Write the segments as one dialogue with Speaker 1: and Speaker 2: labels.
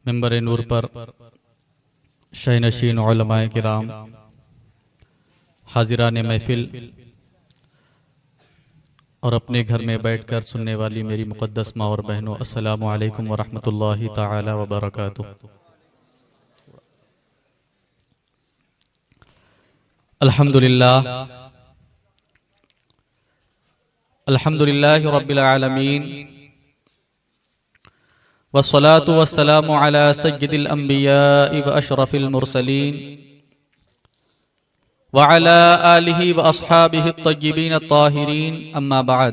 Speaker 1: मिंबर नूर पर शहनशीन उलमाए किराम, हाजिरान महफिल और अपने घर में बैठकर सुनने वाली मेरी मुक़द्दस माँ और बहनों, अस्सलामु अलैकुम व रहमतुल्लाहि ताला व बरकातुहू। अल्हम्दुलिल्लाहि रब्बिल आलमीन वस्सलातु वस्सलामु अला सय्यिदिल अंबियाइ व अशरफिल मुरसलीन व अला आलिहि व अस्हाबिहि अत्तय्यिबीन अत्ताहिरीन, अम्मा बाद।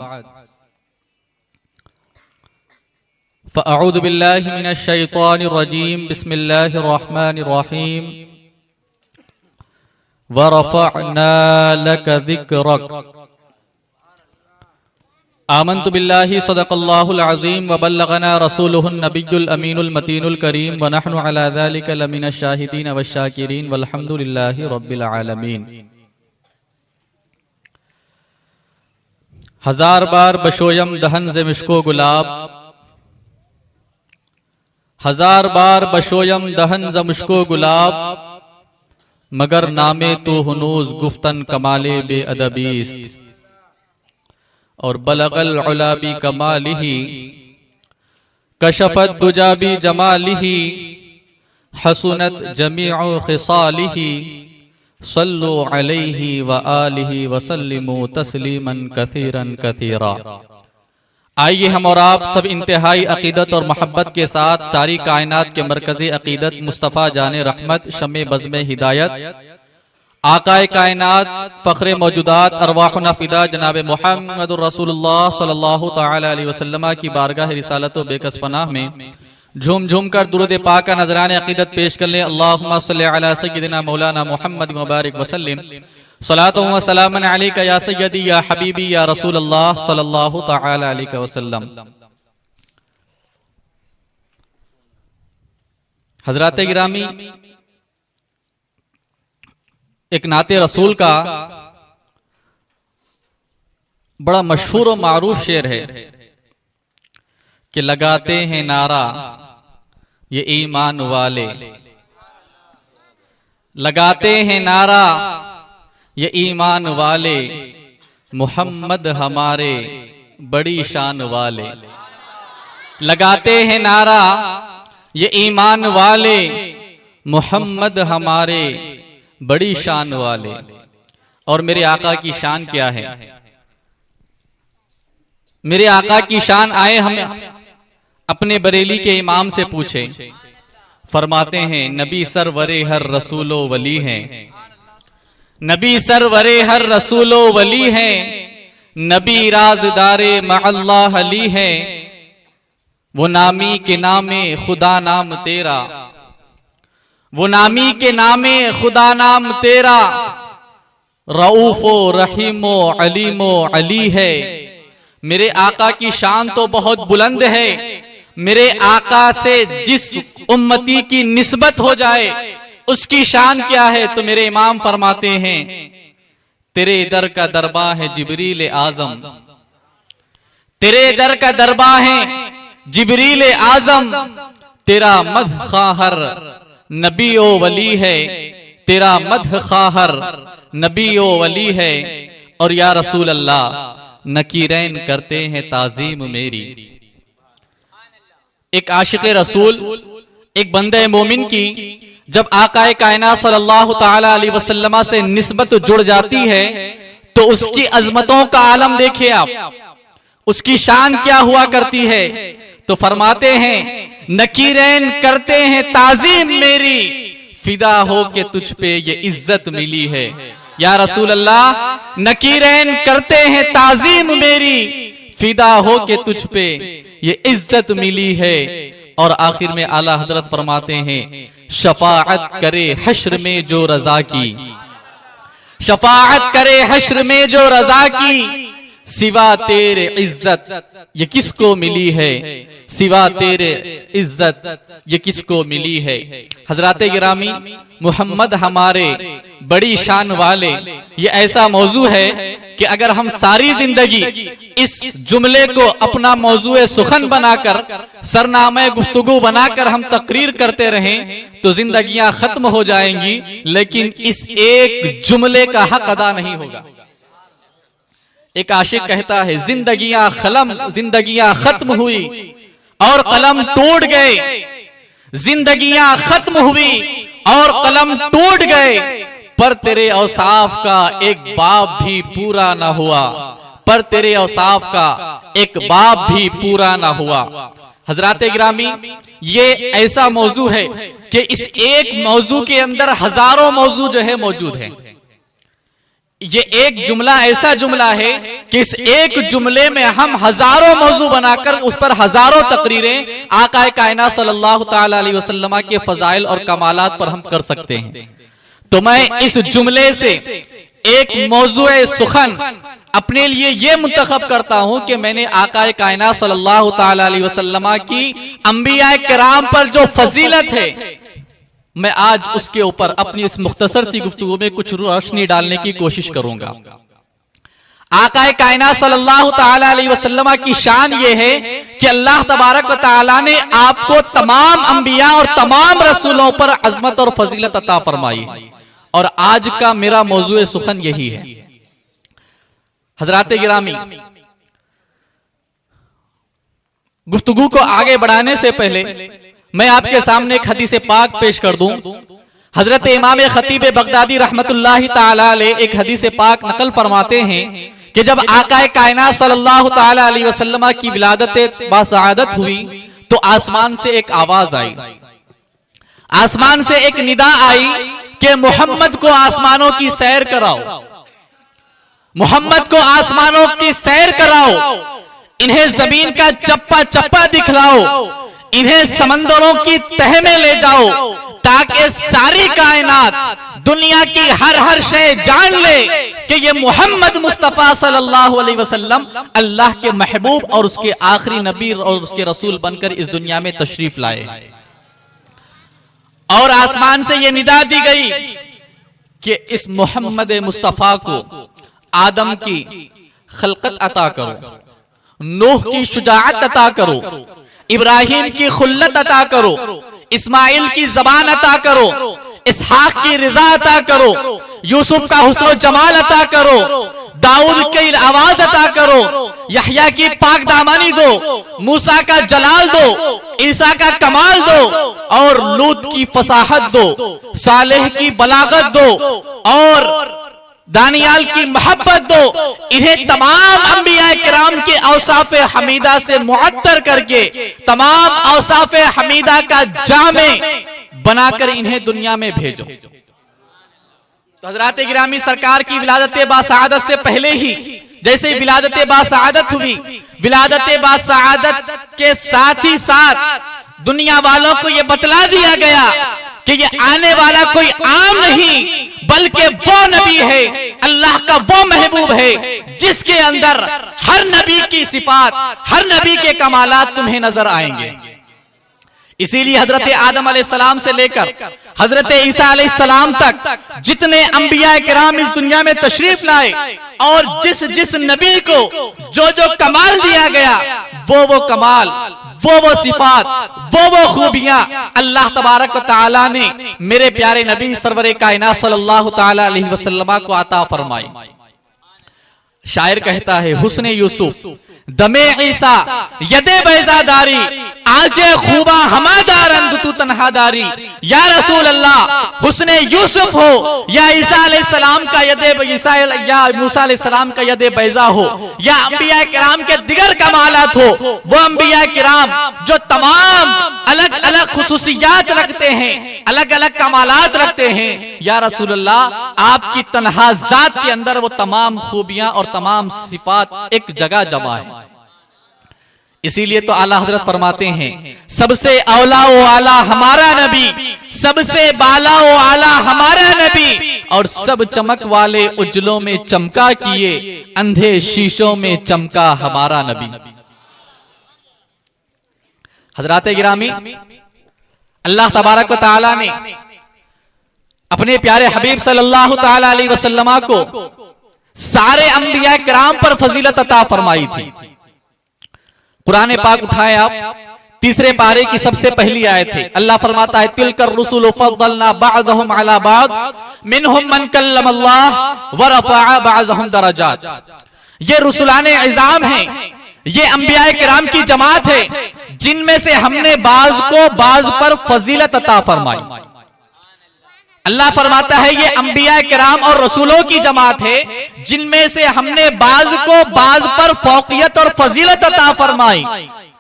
Speaker 1: फ़अऊज़ु बिल्लाहि मिनश शैतानिर रजीम, बिस्मिल्लाहिर रहमानिर रहीम। व रफ़अना लक ज़िक्रक। आमन्तु बिल्लाहि सदक़ल्लाहुल अज़ीम व बल्लगना रसूलुहुन नबियुल अमीनुल मतीनुल करीम व नहनु अला ज़ालिका लमिनश शाहिदीन वश्शाकिरीन वल्हम्दुलिल्लाहि रब्बिल आलमीन। हजार बार बशोयम दहन ज़े मिश्को गुलाब, हजार बार बशोयम दहन ज़े मिश्को गुलाब, मगर नामे तो हुनूज गुफ्तन कमाले बेअदबीस्त। और बलगल उला बी कमालिही कशफत दुजा बी जमालिही हसनत जमीउ खिसालिही सल्लु अलैहि व आलिहि व सल्लिमु तस्लीमन कसीरन कसीरा। आइए हम और आप सब इंतहाई अकीदत और मोहब्बत के साथ सारी कायनात के मरकज़ी अकीदत मुस्तफ़ा जाने रहमत शमे बज़्मे हिदायत आकाए कायनात फ़ख्रे मौजूदात अरवाहुना फ़िदा जनाब मुहम्मदुर रसूलुल्लाह सल्लल्लाहु तआला अलैहि वसल्लम की बारगाह रिसालत व बेकस पनाह में झूम झूम कर दुरूद पाक का नजराने अकीदत पेश कर ले। अल्लाहुम्मा सल्लि अला सय्यिदिना मौलाना मुहम्मद व बारिक वसल्लिम। सलातु व सलामुन अलैका या सय्यदी या हबीबी या रसूलल्लाह सल्लल्लाहु तआला अलैहि वसल्लम। हज़रात गिरामी, एक नाते रसूल का बड़ा मशहूर और मारूफ शेर है कि लगाते हैं नारा ये ईमान वाले, लगाते हैं नारा ये ईमान वाले, मोहम्मद हमारे बड़ी शान वाले। लगाते हैं नारा ये ईमान वाले, मोहम्मद हमारे बड़ी शान वाले। और मेरे आका की शान क्या है? मेरे आका की शान आए हम अपने बरेली के इमाम से पूछे। फरमाते हैं नबी सरवरे हर रसूलो वली हैं, नबी सरवरे हर रसूलो वली हैं, नबी राज़दारे मअल्लाह अली हैं, वो नामी के नामे खुदा नाम तेरा, वो नामी के नामे खुदा नाम तेरा, रऊफो रहीमो अलीमो अली है। मेरे आका की शान तो बहुत बुलंद है। मेरे आका से जिस उम्मती की निस्बत हो जाए उसकी शान क्या है? तो मेरे इमाम फरमाते हैं तेरे दर का दरबार है जिब्रील आजम, तेरे दर का दरबार है जिब्रील आजम, तेरा मद खाहर नबी ओ वली है, तेरा मद खाहर नबी ओ वली है। और या रसूल अल्लाह नकीरैन करते हैं ताजीम मेरी। एक आशिक़ रसूल, एक बंदे मोमिन की जब आकाए कायनात सल्लल्लाहु तआला अलैहि वसल्लम से निस्बत जुड़ जाती है तो उसकी अजमतों का आलम देखिए आप, उसकी शान क्या हुआ करती है। तो फरमाते हैं नकीरैन करते हैं ताजीम मेरी, फिदा हो के तुझ पे ये इज्जत मिली है। या रसूल अल्लाह नकीरैन करते हैं ताजीम मेरी, फिदा हो के तुझ पे ये इज्जत मिली है। और आखिर में आला हजरत फरमाते हैं शफाअत करे हश्र में जो रजा की, शफाअत करे हश्र में जो रजा की, सिवा तेरे इज्जत ये किसको मिली है, सिवा तेरे इज्जत ये किसको मिली है। हजरात गिरामी, मोहम्मद हमारे बड़ी शान वाले, ये ऐसा मौजू है कि अगर हम सारी जिंदगी इस जुमले को अपना मौजूए सुखन बनाकर, सरनामे गुफ्तगू बनाकर हम तकरीर करते रहें तो जिंदगियां खत्म हो जाएंगी, लेकिन इस एक जुमले का हक अदा नहीं होगा। एक आशिक कहता है, जिंदगियां खत्म हुई और कलम टूट गए, जिंदगियां खत्म हुई और कलम टूट गए, पर तेरे औसाफ का एक बाब भी पूरा ना हुआ, पर तेरे औसाफ का एक बाब भी पूरा ना हुआ। हजरात गिरामी, ये ऐसा मौजू है कि इस एक मौजू के अंदर हजारों मौजू जो है मौजूद है। ये एक जुमला ऐसा जुमला है कि इस एक जुमले में हम हजारों मौजू बनाकर उस पर हजारों तकरीरें आका कायनात सल्लल्लाहु ताला अलैहि वसल्लम के फजाइल और कमालात पर हम कर सकते हैं। तो मैं इस जुमले से एक मौजूए सुखन अपने लिए ये मुंतखब करता हूं कि मैंने आका कायनात सल्लल्लाहु ताला अलैहि वसल्लम की अंबिया किराम पर जो फजीलत है, मैं आज उसके ऊपर अपनी इस मुख्तसर सी गुफ्तगू में कुछ रोशनी डालने की कोशिश करूंगा। आका कायनात सल्लल्लाहु ताला अलैहि वसल्लम की शान ये है कि अल्लाह तबारक व तआला ने आपको तमाम अंबिया और तमाम रसूलों पर अजमत और फजीलत अता फरमाई, और आज का मेरा मौजूए सुखन यही है। हजरात गिरामी, गुफ्तगू को आगे बढ़ाने से पहले मैं आपके सामने एक हदीस पाक पेश कर दूं। हजरत इमाम खतीब बगदादी रहमतुल्लाहि ताला अलैह एक हदीस पाक नकल फरमाते हैं कि जब आका कायनात सल्लल्लाहु ताला अलैहि वसल्लम की विलादत बासआदत हुई तो आसमान से एक आवाज आई, आसमान से एक निदा आई कि मोहम्मद को आसमानों की सैर कराओ, मोहम्मद को आसमानों की सैर कराओ, इन्हें जमीन का चप्पा चप्पा दिखलाओ, इन्हें समंदरों की तह में ले जाओ, ताकि सारी कायनात दुनिया की हर शय जान ले कि ये मोहम्मद मुस्तफा सल्लल्लाहु अलैहि वसल्लम अल्लाह के महबूब और उसके आखिरी नबी और उसके रसूल बनकर इस दुनिया में तशरीफ लाए। और आसमान से ये निदा दी गई कि इस मोहम्मद मुस्तफा को आदम की खलकत अता करो, नूह की शुजाअत अता करो, इब्राहिम की खुल्लत अता करो, इस्माइल की जबान अता करो, इसहाक की रिजा अता करो, यूसुफ का हुस्न जमाल अता करो, दाऊद की आवाज अता करो, यहया की पाक दामानी दो, मूसा का जलाल दो, ईसा का कमाल दो, और लूत की फसाहत दो, सालेह की बलागत दो, और दानियाल की मोहब्बत दो। इन्हें तमाम अंबिया किराम के औसाफ हमीदा से मुअत्तर करके तमाम औसाफ हमीदा का जामे बनाकर इन्हें दुनिया में भेजो। तो हजरात गिरामी, सरकार की विलादत बासआदत से पहले ही जैसे विलादत बासआदत हुई, विलादत बासआदत के साथ ही साथ दुनिया वालों को यह बतला दिया गया कि ये आने वाला कोई आम नहीं बल्कि वो नबी है, अल्लाह का वो महबूब है जिसके अंदर हर नबी की सिफात, हर नबी के कमालात तुम्हें नजर आएंगे। इसीलिए हजरत आदम अलैहिस्सलाम से लेकर हजरत ईसा अलैहिस्सलाम तक जितने अंबिया किराम इस दुनिया में तशरीफ लाए और जिस जिस नबी को जो जो कमाल दिया गया, वो कमाल, वो सिफात, वो खूबियां अल्लाह तबारक व तआला ने मेरे प्यारे नबी सरवरे कायनात सल्लल्लाहु ताला अलैहि वसल्लम को अता फरमाई। शायर कहता है, हुस्ने यूसुफ दमे ईसा यदे बैजादारी, आजे खूबा हमादारंद तू तन्हादारी। या रसूल अल्लाह, हुस्ने यूसुफ हो या ईसा अलैहिस्सलाम का यदे ईसा या मूसा अलैहिस्सलाम का यदे बैजा हो, या अंबिया किराम के दिगर कमालात हो, वो अंबिया किराम जो तमाम अलग अलग खुसूसियात रखते हैं, अलग अलग कमालात रखते हैं, या रसूल अल्लाह आपकी तन्हा जात के अंदर वो तमाम खूबियां और तमाम सिफात एक जगह जमा है। इसीलिए तो आला हजरत फरमाते हैं, सबसे औला ओ आला हमारा नबी, सबसे बाला ओ आला हमारा नबी, और सब चमक वाले उज्जलों में चमका किए, अंधे शीशों में चमका हमारा नबी। हजरात गिरामी, अल्लाह तबारक व तआला ने अपने प्यारे हबीब सल्लल्लाहु ताला अलैहि वसल्लम को सारे अंबिया किराम पर फजीलत अता फरमाई थी। कुरान पाक उठाए आप, तीसरे पारे की सबसे पहली आयत है। अल्लाह फरमाता है तिलकर रुसुल फद्दलना बअदहुम अला बअद मिनहुम मन कल्लमल्लाह व रफ़अ बअदहुम दरजात। ये रुसुलाने इज़ाम हैं, ये अंबिया किराम की जमात है जिनमें से हमने बाज को बाज पर फजीलत अता फरमाई। अल्लाह फरमाता है ये अंबिया किराम और रसूलों की जमात है जिनमें से हमने बाज को बाज पर फौकियत और फजीलत अता फरमाई।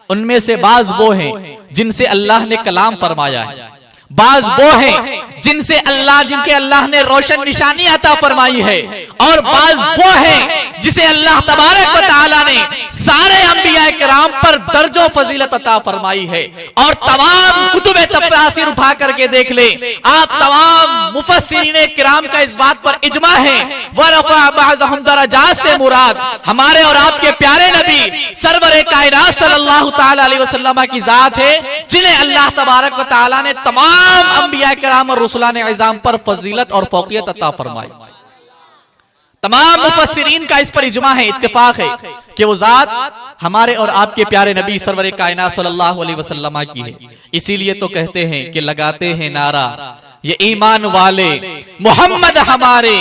Speaker 1: उनमें से बाज वो हैं जिनसे अल्लाह ने कलाम फरमाया है, बाज वो हैं जिनके अल्लाह ने रोशन निशानी अता फरमाई है, और बाज वो हैं जिसे अल्लाह तबारक व तआला ने सारे अंबिया किराम पर दर्जो फजीलत अता फरमाई है। और तमाम कुतुबे तफसीर उठा करके देख ले आप, तमाम मुफस्सिरीने किराम का इस बात पर इजमा है व रफ़अ बअदहुम दरजात से मुराद हमारे और आपके प्यारे नबी सरवरे कायनात सल्लल्लाहु तआला अलैहि वसल्लम की जात है, जिन्हें अल्लाह तबारक व तआला ने तमाम अंबिया किराम और रुसुलाने इज़ाम पर फजीलत और फौकियत अता फरमाई। तमाम मुफस्सिरीन का इस पर इजमा है, इत्तिफाक है कि वो जात हमारे और आपके प्यारे नबी सरवरे कायनात सल्लल्लाहु अलैहि वसल्लम की है। इसीलिए तो कहते हैं कि लगाते हैं नारा ये ईमान वाले मोहम्मद हमारे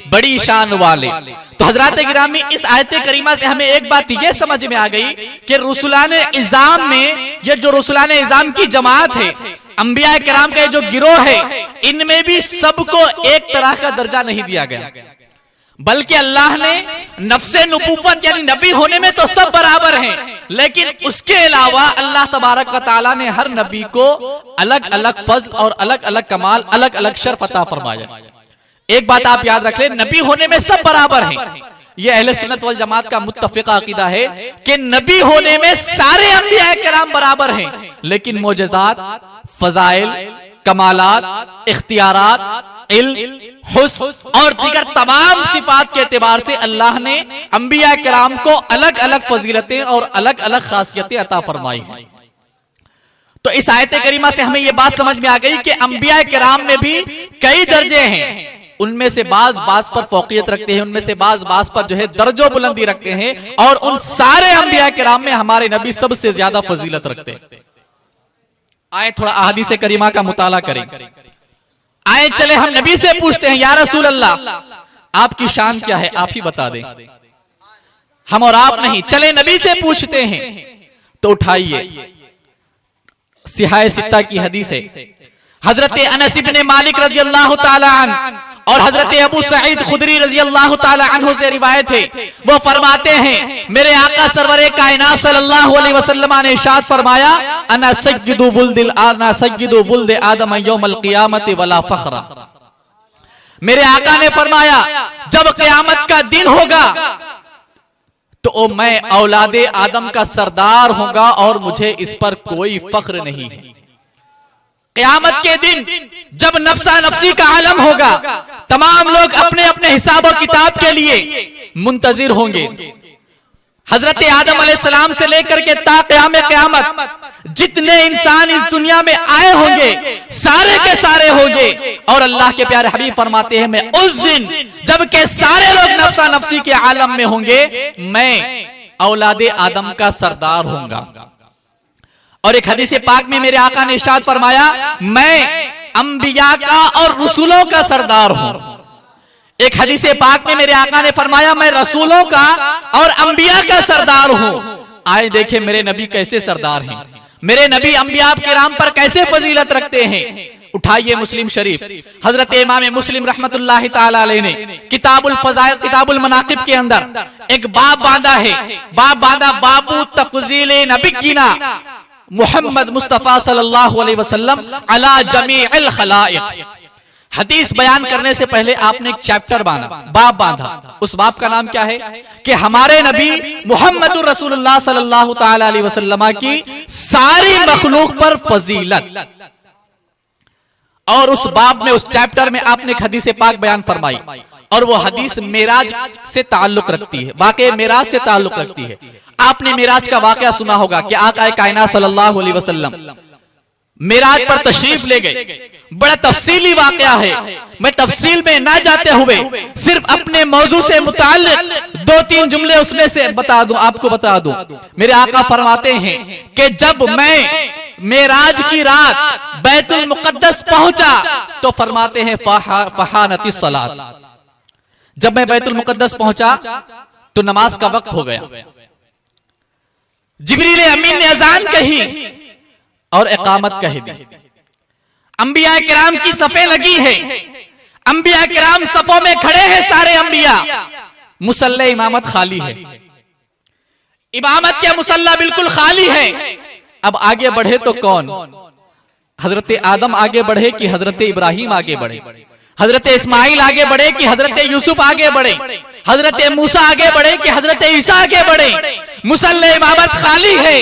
Speaker 1: बड़ी शान वाले। तो हजरात गिरामी, इस आयत करीमा से हमें एक बात ये समझ में आ गई कि रुसुलाने इज़ाम में, ये जो रुसुलाने इज़ाम की जमात है, अंबिया किराम का जो गिरोह है, इनमें भी सबको एक तरह का दर्जा नहीं दिया गया, बल्कि अल्लाह ने नफ्से नुबुव्वत यानी नबी होने में तो सब बराबर हैं, लेकिन उसके अलावा अल्लाह तबारक व तआला ने हर नबी को अलग अलग फज़्ल और अलग अलग कमाल, अलग अलग शर्फ अता फरमाया। एक बात आप याद रख ले, नबी होने में सब बराबर हैं। ये अहले सुन्नत वल जमात का मुत्तफ़िक़ा अक़ीदा है कि नबी होने में सारे अंबिया किराम बराबर हैं, लेकिन मोजज़ात, फ़ज़ाइल, कमालात, इख्तियारात, इल्म, हुस्न और दीगर तमाम सिफात के एतबार से अल्लाह ने अंबिया किराम को अलग अलग फजीलतें और अलग अलग खासियतें अता फरमाई हैं। तो इस आयत करीमा से हमें यह बात समझ में आ गई कि अंबिया किराम में भी कई दर्जे हैं, उनमें से बाज बाज पर फौकियत रखते हैं, उनमें से बाज बाज पर जो है दर्जो बुलंदी रखते हैं, और उन सारे अंबिया किराम में हमारे नबी सबसे ज्यादा फजीलत रखते हैं। आए थोड़ा अहादीस करीमा का मुताला करें। आए चले हम नबी से पूछते हैं, या रसूल अल्लाह आपकी शान क्या है, आप ही बता दें, हम और आप नहीं। चले नबी से पूछते हैं, तो उठाइए सिहाए सित्ता की हदीस है, हजरत अनस इब्ने मालिक रज़ियल्लाहु ताला अन्हु और हजरत अबू सईद खुदरी रज़ियल्लाहु ताला अन्हु से रिवायत है। वो फरमाते हैं मेरे आका सरवरे कायनात सल्लल्लाहु अलैहि वसल्लम ने इरशाद फरमाया, अना सय्यिदु वुल्द आदम यौमल क़ियामति वला फ़ख्रा। मेरे आका ने फरमाया जब क़यामत का दिन होगा तो मैं औलादे आदम का सरदार होगा और मुझे इस पर कोई फख्र नहीं है। क़यामत के दिन जब नफ्सा नफ्सी का आलम होगा, तमाम लोग अपने अपने हिसाब और किताब के लिए मुंतजिर होंगे। हजरत आदम अलैहिस्सलाम से लेकर के ता क़यामत जितने इंसान इस दुनिया में आए होंगे सारे के सारे होंगे, और अल्लाह के प्यारे हबीब फरमाते हैं मैं उस दिन जबकि सारे लोग नफ्सा नफ्सी के आलम में होंगे, मैं औलादे आदम का सरदार होऊंगा। और एक हदीस पाक में मेरे आका ने इरशाद फरमाया मैं अंबिया का और रसूलों का सरदार हूं। एक हदीस पाक में मेरे आका ने फरमाया मैं रसूलों का और अंबिया का सरदार हूं। आए देखे मेरे नबी कैसे सरदार हैं, मेरे नबी अंबिया किराम पर कैसे फजीलत रखते हैं। उठाइए मुस्लिम शरीफ, हजरत इमाम मुस्लिम रहमतुल्लाहि ताला अलैहि ने किताबुल फज़ाइल किताबुल मनाकिब के अंदर एक बाब बांधा है, बाबू तफजील नबीना मुहम्मद मुस्तफा सल्लल्लाहु अलैहि वसल्लम अला जमीइल खलाइक। हदीस बयान करने से पहले आपने एक चैप्टर बाब बांधा। उस बाब का नाम क्या है कि हमारे नबी मुहम्मदुर रसूलुल्लाह सल्लल्लाहु ताला अलैहि वसल्लम की सारी मखलूक पर फजीलत। और उस बाब में, उस चैप्टर में आपने एक हदीस पाक बयान फरमाई, और वो हदीस मेराज से ताल्लुक रखती है, वाक़े मेराज से ताल्लुक रखती है। आपने मेराज का वाक़या सुना होगा कि आका कायनात सल्लल्लाहु अलैहि वसल्लम मेराज पर तशरीफ ले गए। बड़ा तफसीली वाकया है, मैं तफसील में ना जाते हुए सिर्फ अपने मौजू से मुताल्लिक 2-3 जुमले उसमें से बता दूं, आपको बता दूं। मेरे आका फरमाते हैं कि जब मैं मेराज की रात बैतुल मुकद्दस पहुंचा तो फरमाते हैं फहानती सलात। जब मैं बैतुल मुकद्दस पहुंचा तो नमाज का वक्त हो गया। जिब्रील अमीन ने अजान कही और इकामत कह दी। अंबिया किराम की सफे लगी है, अंबिया किराम सफों में खड़े हैं सारे अंबिया, मुसल्ले इमामत खाली है, इमामत के मुसल्ला बिल्कुल खाली है। अब आगे बढ़े तो कौन? हजरत आदम आगे बढ़े कि हजरत इब्राहिम आगे बढ़े? हजरत इस्माइल आगे बढ़े कि हजरत यूसुफ आगे बढ़े? हजरत मूसा आगे बढ़े कि हजरत ईसा आगे बढ़े? मुसल्ले इमामत खाली है,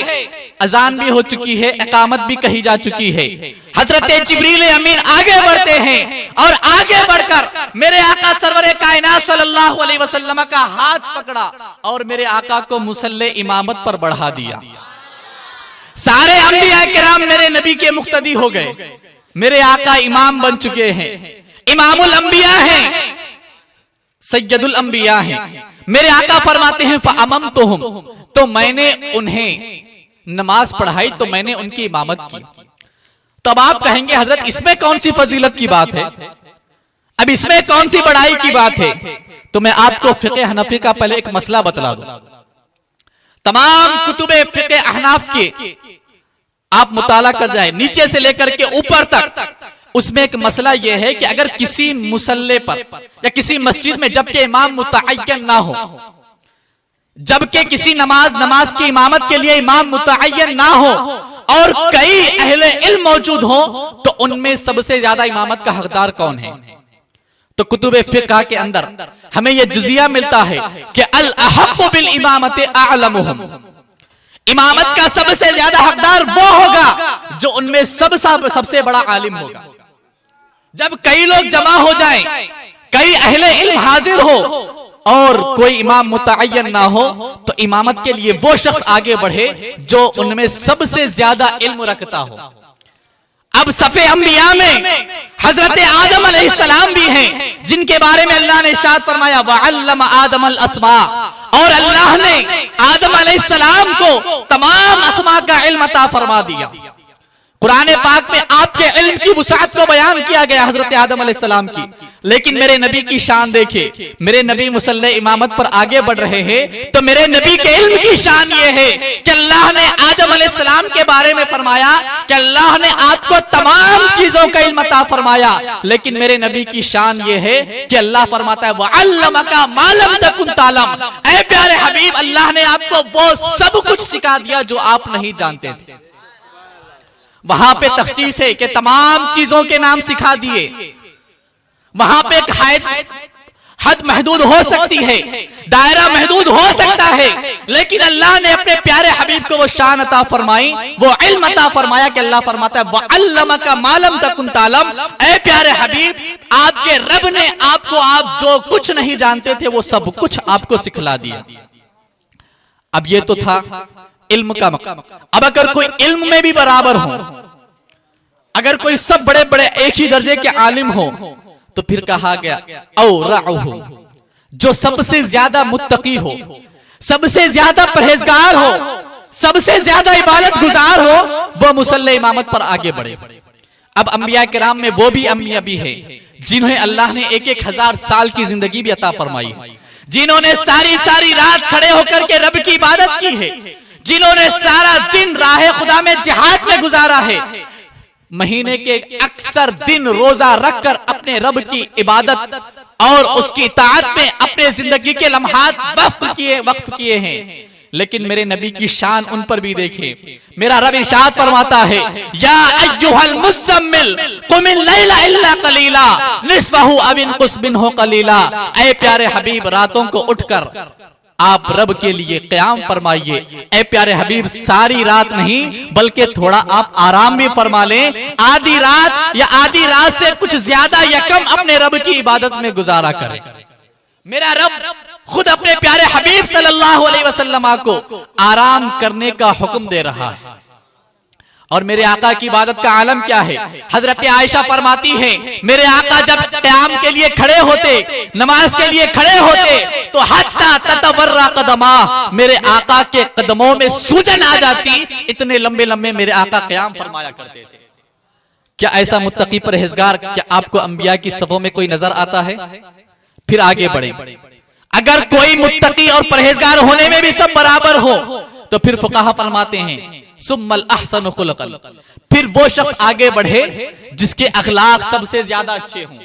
Speaker 1: अजान भी हो चुकी है, इकामत भी कही जा चुकी है। हजरत जिब्रील अमीन आगे बढ़ते हैं और आगे बढ़कर मेरे आका सरवरे कायनात सल्लल्लाहु अलैहि वसल्लम का हाथ पकड़ा और मेरे आका को मुसल्ले इमामत पर बढ़ा दिया। सारे अंबिया किराम मेरे नबी के मुक्तदी हो गए। मेरे आका इमाम बन चुके हैं, इमामुल अंबिया हैं, सैयदुल अंबिया हैं। मेरे आका फरमाते हैं फअममतुहुम, तो मैंने उन्हें नमाज पढ़ाई, तो मैंने उनकी इमामत की। तब आप कहेंगे हजरत इसमें कौन सी फजीलत की बात है, अब इसमें कौन सी बड़ाई की बात है? तो मैं आपको फिक़े हनफी का पहले एक मसला बतला दूं। तमाम कुतुबे फिक़े अहनाफ के आप मुताला कर जाए, नीचे से लेकर के ऊपर तक, उसमें एक मसला यह है कि अगर किसी मुसल्ले पर या किसी मस्जिद में जबकि इमाम मुतअय्यन ना हो, जबकि किसी नमाज की इमामत के लिए इमाम मुतअय्यन ना हो और कई अहले इल्म मौजूद हो, तो उनमें सबसे ज्यादा इमामत का हकदार कौन है? तो कुतुबे फिक़ह के अंदर हमें यह जुज़िया मिलता है कि अल अहक़्क़ु बिल इमामति अअलमुहुम, इमामत का सबसे ज्यादा हकदार वो होगा जो उनमें सबसे बड़ा आलिम होगा। जब कई लोग जमा हो जाएं, कई अहले इल्म हाजिर हो और कोई इमाम मुतअय्यन ना हो, तो इमामत के लिए वो शख्स आगे बढ़े जो उनमें सबसे ज्यादा इल्म रखता हो। अब सफ़े अंबिया में हजरत आदम अलैहिस्सलाम भी हैं, जिनके बारे में अल्लाह ने इरशाद फरमाया वअल्लम आदम अल अस्मा, और अल्लाह ने आदम अलैहिस्सलाम को तमाम अस्मा का इल्म अता फरमा दिया। कुरान पाक में आपके इल्म की वुसाअत को बयान किया गया हजरत आदम अलैहिस्सलाम की, लेकिन मेरे नबी की शान देखे, मेरे नबी मुसल्ले इमामत पर आगे बढ़ रहे हैं, तो मेरे नबी के इल्म की शान ये है कि अल्लाह ने आदम अलैहिस्सलाम के बारे में फरमाया कि अल्लाह ने आपको तमाम चीजों का इल्म अता फरमाया, लेकिन मेरे नबी की शान ये है कि अल्लाह फरमाता है वअल्लमका मा लम तकुन तालम, ऐ प्यारे हबीब अल्लाह ने आपको वो सब कुछ सिखा दिया जो आप नहीं जानते थे। वहां पे तखसीस है कि तमाम चीजों के नाम सिखा दिए, वहां पे हद महदूद हो सकती है, दायरा महदूद हो सकता है, लेकिन अल्लाह ने अपने प्यारे हबीब को वो शान अता फरमाई, वो इल्म अता फरमाया कि अल्लाह फरमाता है वअल्लमका मा लम तकुन तालम, ऐ प्यारे हबीब आपके रब ने आपको आप जो कुछ नहीं जानते थे वो सब कुछ आपको सिखला दिया। अब ये तो था इल्म का मकाम। अब अगर कोई इल्म में भी बराबर हो, अगर कोई सब बड़े बड़े एक ही दर्जे के आलिम हो, तो फिर कहा गया औरअहु, जो सबसे ज्यादा मुत्तकी हो, सबसे ज्यादा परहेजगार हो, सबसे ज्यादा इबादत गुजार हो, वह मुसल्ले इमामत पर आगे बढ़े। अब अंबिया किराम में वो भी अंबिया भी है जिन्हें अल्लाह ने 1-1 हजार साल की जिंदगी भी अता फरमाई, जिन्होंने सारी सारी रात खड़े होकर के रब की इबादत की है, जिन्होंने सारा दिन राह खुदा में जिहाद में गुजारा है, महीने के अक्सर दिन रोजा रखकर अपने रब की इबादत और उसकी इताअत में अपने जिंदगी के लम्हात वक्फ किए हैं। लेकिन मेरे नबी की शान उन पर भी देखे। मेरा रब इरशाद फरमाता है या अय्युहल मुज़्ज़म्मिल कुमिल लैला इल्ला कलीला निस्फहु अव इनकुस मिनहु कलीला, ऐ प्यारे हबीब रातों को उठकर आप रब के लिए क़याम फरमाइए। ऐ प्यारे हबीब सारी रात नहीं बल्कि थोड़ा आप आराम भी फरमा लें, आधी रात या आधी रात से कुछ ज्यादा या कम अपने रब की इबादत में गुजारा करें। मेरा रब खुद अपने प्यारे हबीब सल्लल्लाहु अलैहि वसल्लम को आराम करने का हुक्म दे रहा है। और मेरे आका की इबादत का आलम क्या है? हजरत आयशा फरमाती है, मेरे आका जब क़याम के लिए खड़े होते, नमाज के लिए खड़े होते, तो हत्ता ततवर्रा कदमा, मेरे आका के कदमों में सूजन आ जाती, इतने लंबे लंबे मेरे आका क़याम फरमाया करते थे। क्या ऐसा मुत्तकी परहेजगार क्या आपको अंबिया की सफों में कोई नजर आता है? फिर आगे बढ़े, अगर कोई मुत्तकी और परहेजगार होने में भी सब बराबर हो, तो फिर फुकाहा फरमाते हैं सुम्मल अहसन खुलकन, फिर वो शख्स आगे बढ़े जिसके अखलाक सबसे ज्यादा अच्छे हों।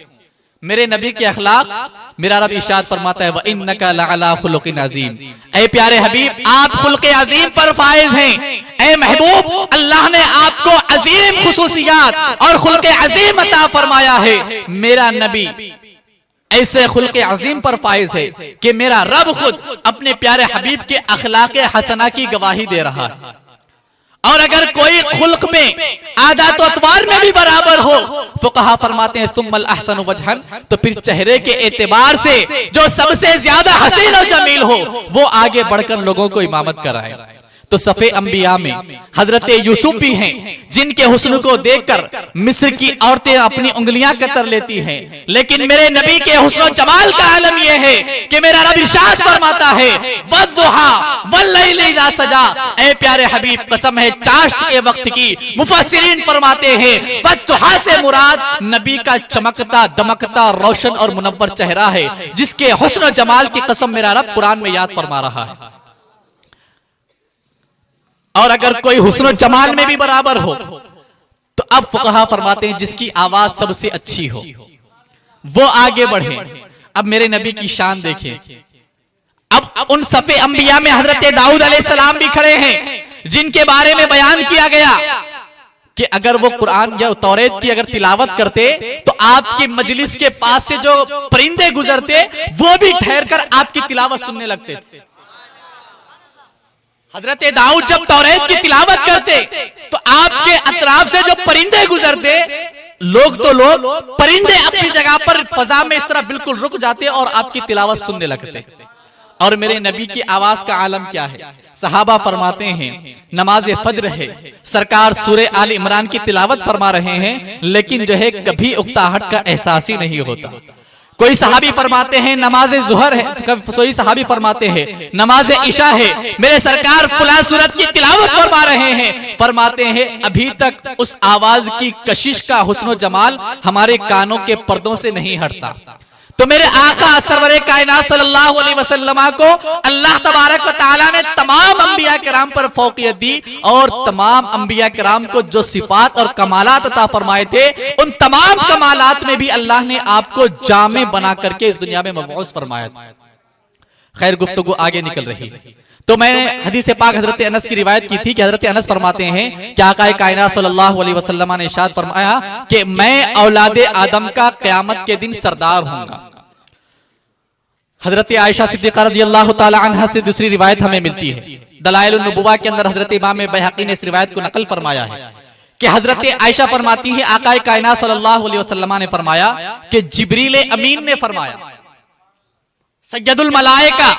Speaker 1: मेरे नबी के अखलाक, मेरा रब इरशाद फरमाता है व इन्नका लअला खुलुकिन अज़ीम, ऐ प्यारे हबीब आप खुल्क़े अज़ीम पर फाइज हैं। ऐ महबूब, अल्लाह ने आपको अजीम खुसूसियात और खुल्क़े अज़ीम अता फरमाया है। मेरा नबी ऐसे खुल्क़े अज़ीम पर फाइज है कि मेरा रब खुद अपने प्यारे हबीब के अखलाक हसना की गवाही दे रहा है। और अगर कोई खुल्क में, आदत और अतवार में भी बराबर हो, फुक़हा फरमाते हैं तुम्मल अहसन वजहन, तो फिर चेहरे के एतबार से जो सबसे ज्यादा हसीन और जमील हो वो आगे बढ़कर लोगों को इमामत कराए। तो सफ़े अंबिया में हजरत यूसुफ भी हैं, जिनके हुस्न को देखकर मिस्र की औरतें अपनी उंगलियां कतर लेती हैं। लेकिन मेरे नबी के हुस्न जमाल का आलम यह है कि मेरा रब इरशाद फरमाता है वद्दुहा वल्लैलि इज़ा सजा, ऐ प्यारे हबीब कसम है चाश्त के वक्त की। मुफस्सिरीन फरमाते हैं वद्दुहा से मुराद नबी का चमकता दमकता रोशन और मुनव्वर चेहरा है, जिसके हुस्न जमाल की कसम मेरा रब कुरान में याद फरमा रहा है। और अगर कोई हुस्न जमाल में भी बराबर हो, तो अब फुक़हा फरमाते हैं जिसकी आवाज सबसे अच्छी हो वो आगे बढ़े। अब मेरे नबी की शान देखें। अब उन सफ़े अंबिया में हजरत दाऊद अलैहिस्सलाम भी खड़े हैं, जिनके बारे में बयान किया गया कि अगर वो कुरान या तौरेत की अगर तिलावत करते तो आपकी मजलिस के पास से जो परिंदे गुजरते वो भी ठहर कर आपकी तिलावत सुनने लगते थे। हजरत दाऊद जब तौरेत की तिलावत करते तो आपके अतराफ से जो परिंदे गुजरते, लोग परिंदे अपनी जगह पर फजा में इस तरह बिल्कुल रुक जाते और आपकी तिलावत सुनने लगते। और मेरे नबी की आवाज का आलम क्या है? सहाबा फरमाते हैं नमाज फज्र है, सरकार सूरे आल इमरान की तिलावत फरमा रहे हैं, लेकिन जो है कभी उकताहट का एहसास ही नहीं होता। कोई सहाबी फरमाते हैं नमाज जुहर है, कोई सहाबी फरमाते हैं नमाज इशा है, मेरे सरकार फुला सूरत की तिलावत फरमा रहे हैं, फरमाते हैं अभी तक उस आवाज की कशिश का हुस्न जमाल हमारे कानों के पर्दों से नहीं हटता। तो मेरे आका सरवरे कायनात सल्लल्लाहु अलैहि वसल्लम को अल्लाह तबारक व तआला ने तमाम अंबिया किराम पर फौकियत दी, और तमाम अंबिया किराम को जो सिफात और कमालात अता फरमाए थे, उन तमाम कमालात में भी अल्लाह ने आपको जामे बना करके इस दुनिया में मबऊस फरमाया। खैर गुफ्तगू आगे निकल रही है, तो मैंने हदीस पाक हजरत अनस की रिवायत की थी कि हजरत अनस फरमाते हैं कि आका कायनात सल्लल्लाहु अलैहि वसल्लम ने इरशाद फरमाया कि मैं औलादे आदम का क़यामत के दिन सरदार होऊंगा। हजरत आयशा सिद्दीक़ा रज़ियल्लाहु ताला अन्हा से दूसरी रिवायत हमें मिलती है। दलाइल उन-नबुव्वा के अंदर हजरत इमाम बैहक़ी ने इस रिवायत को नकल फरमाया है कि हजरत आयशा फरमाती है आका कायनात सल्लल्लाहु अलैहि वसल्लम ने फरमाया कि जिब्रील अमीन ने फरमाया, सय्यदुल मलाइका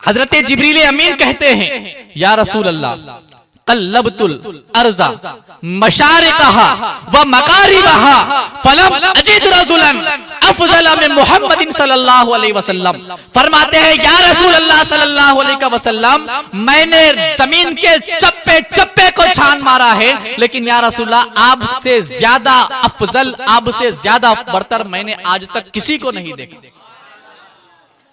Speaker 1: हजरत जिब्रील अमीन कहते हैं या रसूल अल्लाह क़ल्लबतुल अर्ज़ा मशारिक़हा व मग़ारिबहा फलम अजिद रजुलन अफ़ज़ल मिन मुहम्मदिन सल्लल्लाहु अलैहि वसल्लम। फरमाते हैं या रसूल अल्लाह सल्लल्लाहु अलैहि वसल्लम, मैंने जमीन के चप्पे चप्पे को छान मारा है, लेकिन या रसूलल्लाह आपसे ज्यादा अफजल, आपसे ज्यादा बरतर मैंने आज तक किसी को नहीं देखा।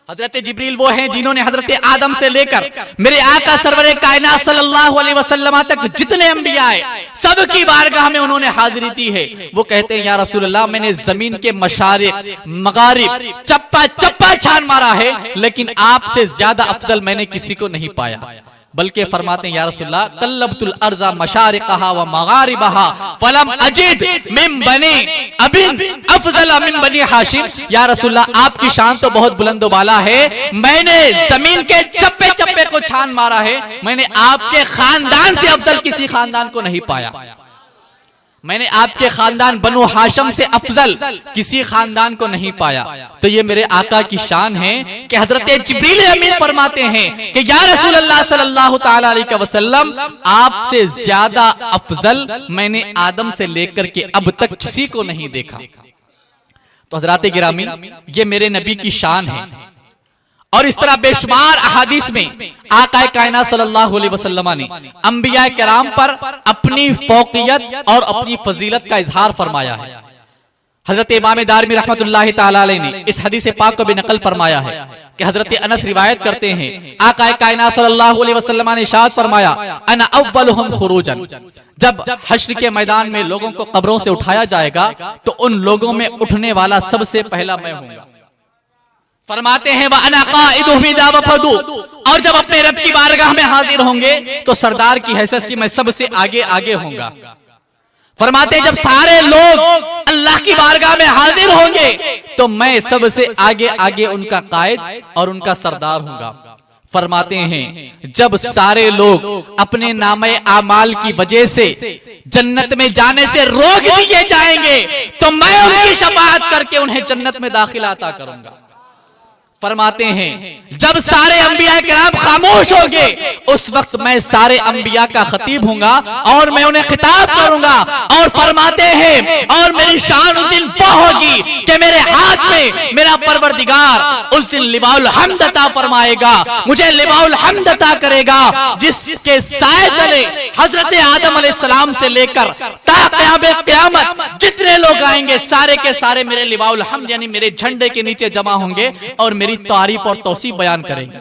Speaker 1: हजरत जिब्रील वो हैं जिन्होंने हजरत आदम से लेकर मेरे आका सरवरे कायनात सल्लल्लाहु अलैहि वसल्लम तक जितने अंबिया आए सबकी बारगाह में उन्होंने हाजिरी दी है। वो कहते हैं या रसूलल्लाह मैंने जमीन के मशारिक मगारिब चप्पा चप्पा छान मारा है, लेकिन आपसे ज्यादा अफजल मैंने किसी को नहीं पाया। बल्कि फरमाते हैं या रसूलल्लाह क़ल्लबतुल अर्ज़ा मशारिक़हा व मग़ारिबहा फलम अजिद मिन बनी अबिन अफ़ज़ल मिन बनी हाशिम। या रसूलल्लाह आपकी शान तो बहुत बुलंद वाला है, मैंने जमीन के चप्पे चप्पे को छान मारा है, मैंने आपके खानदान से अफजल किसी खानदान को नहीं पाया। मैंने आपके खानदान बनु हाशम से अफजल किसी खानदान को नहीं पाया। तो ये मेरे आका की शान है कि हजरत जिब्रील अमीन फरमाते हैं कि या रसूल अल्लाह सल्लल्लाहु ताला अलैहि वसल्लम, आपसे ज्यादा अफजल मैंने आदम से लेकर के अब तक किसी को नहीं देखा। तो हजरात गिरामी, ये मेरे नबी की शान है। और इस तरह बेशुमार अहादीस में आका कायनात सल्लल्लाहु अलैहि वसल्लम ने अंबिया किराम पर अपनी फौकियत और अपनी फजीलत का इजहार फरमाया है। हजरत इमाम दारमी रहमतुल्लाहि ताला अलैहि ने इस हदीस पाक को भी नकल फरमाया है कि हजरत अनस रिवायत करते हैं, आका कायनात सल्लल्लाहु अलैहि वसल्लम ने इरशाद फरमाया, अना अव्वलुहुम खुरूजन, जब हश्र के मैदान में लोगों को कब्रों से उठाया जाएगा तो उन लोगों में उठने वाला सबसे पहला मैं हूंगा। फरमाते हैं व अना काइदुहुम इज़ा वफदू, और जब अपने रब की बारगाह में हाजिर होंगे तो सरदार की हैसियत से मैं सबसे आगे आगे होऊंगा। फरमाते हैं जब सारे लोग अल्लाह की बारगाह में हाजिर होंगे तो मैं सबसे आगे आगे उनका कायद और उनका सरदार होऊंगा। फरमाते हैं जब सारे लोग अपने नामे आमाल की वजह से जन्नत में जाने से रोक दिए जाएंगे तो मैं उनकी शफाअत करके उन्हें जन्नत में दाखिला अता करूंगा। फरमाते हैं जब सारे अंबिया किराम खामोश होंगे उस वक्त मैं सारे अंबिया का खतीब हूंगा और मैं उन्हें खिताब करूंगा। और फरमाते हैं और मेरी शान उस दिन वो होगी कि मेरे हाथ में मेरा परवरदिगार उस दिन लिवाउल हम्द अता फरमाएगा, मुझे लिवाउल हम्द अता करेगा, जिसके साए तले हजरत आदम अलैहिस्सलाम से लेकर ता क़यामत जितने लोग आएंगे सारे के सारे मेरे लिवाउल हम्द यानी मेरे झंडे के नीचे जमा होंगे और मेरी तारीफ और तौसीफ बयान करेंगे।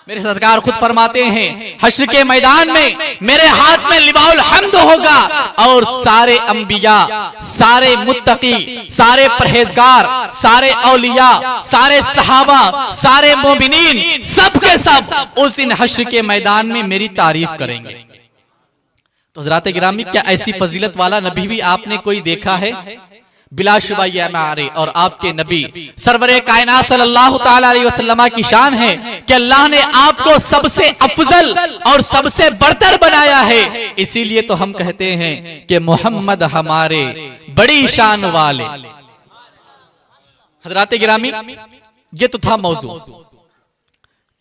Speaker 1: मेरे सरकार खुद फरमाते हैं हश्र के मैदान में मेरे हाथ में लिवाउल हम्द होगा और सारे अंबिया, सारे मुत्तकी, सारे परहेजगार, सारे औलिया, सारे सहाबा, सारे मोमिनीन सब के सब उस दिन हश्र के मैदान में मेरी तारीफ करेंगे। तो हज़रात गिरामी, क्या ऐसी फजीलत वाला नबी भी आपने कोई देखा है? बिलाशुबा ये हमारे और आपके नबी सरवरे कायनात सल्लल्लाहु ताला अलैहि वसल्लम की शान है कि अल्लाह ने आपको सबसे अफजल और सबसे बरतर बनाया है। इसीलिए तो हम कहते हैं कि मोहम्मद हमारे बड़ी शान वाले। हज़रात गिरामी, ये तो था मौजू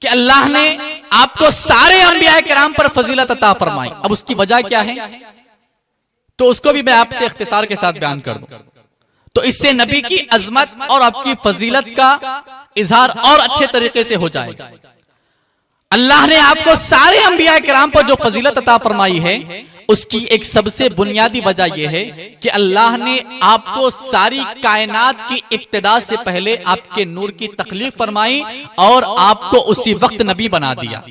Speaker 1: कि अल्लाह ने आपको सारे अंबिया किराम पर फजीलत अता फरमाई। अब उसकी वजह क्या है तो उसको भी मैं आपसे इख्तिसार के साथ बयान कर दूं। तो इससे नबी की अजमत और आपकी फजीलत का इजहार और अच्छे तरीके से हो जाएगा। अल्लाह ने आपको सारे अंबिया किराम पर जो फजीलत अता फरमाई है उसकी एक सबसे बुनियादी वजह यह है कि अल्लाह ने आपको सारी कायनात की इब्तिदा से पहले आपके नूर की तख्लीक फरमाई और आपको उसी वक्त नबी बना दिया।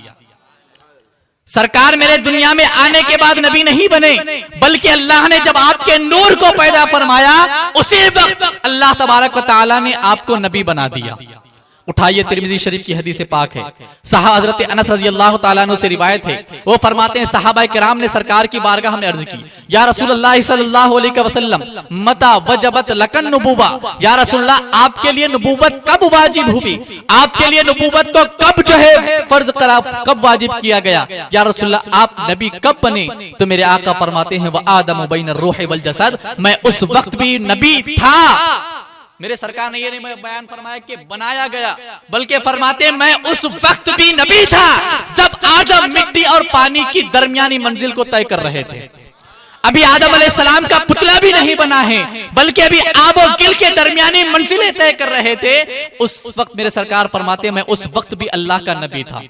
Speaker 1: सरकार मेरे दुनिया में आने के बाद नबी नहीं बने, बल्कि अल्लाह ने जब आपके नूर को पैदा फरमाया उसी वक्त अल्लाह तबारक व तआला ने आपको नबी बना दिया। उठाइए, तिरमिज़ी शरीफ की हदीस पाक है, हजरत अनस रज़ियल्लाहु ताला अन्हु से रिवायत है। वो फरमाते हैं सहाबा किराम ने सरकार की बारगाह में अर्ज की, या रसूलुल्लाह सल्लल्लाहु अलैहि वसल्लम मता वजबत लकन नबुव्वा, या रसूलुल्लाह आपके लिए नबुव्वत कब वाजिब हुई, आपके लिए नबुव्वत को कब जो है फर्ज करार कब वाजिब किया गया, या रसूलुल्लाह आप नबी कब बने? तो मेरे आका फरमाते हैं व आदम बैन रूह वल जसद, मैं उस वक्त भी नबी था। मेरे सरकार ने ये नहीं बयान फरमाया कि बनाया गया, बल्कि फरमाते मैं उस वक्त भी नबी था जब आदम मिट्टी और पानी की दरमियानी मंजिल को तय कर रहे थे। अभी आदम अलैहिस्सलाम का पुतला भी नहीं बना है, बल्कि अभी आब और गिल के दरमियानी मंजिलें तय कर रहे थे। उस वक्त मेरे सरकार फरमाते मैं उस वक्त भी अल्लाह का नबी था।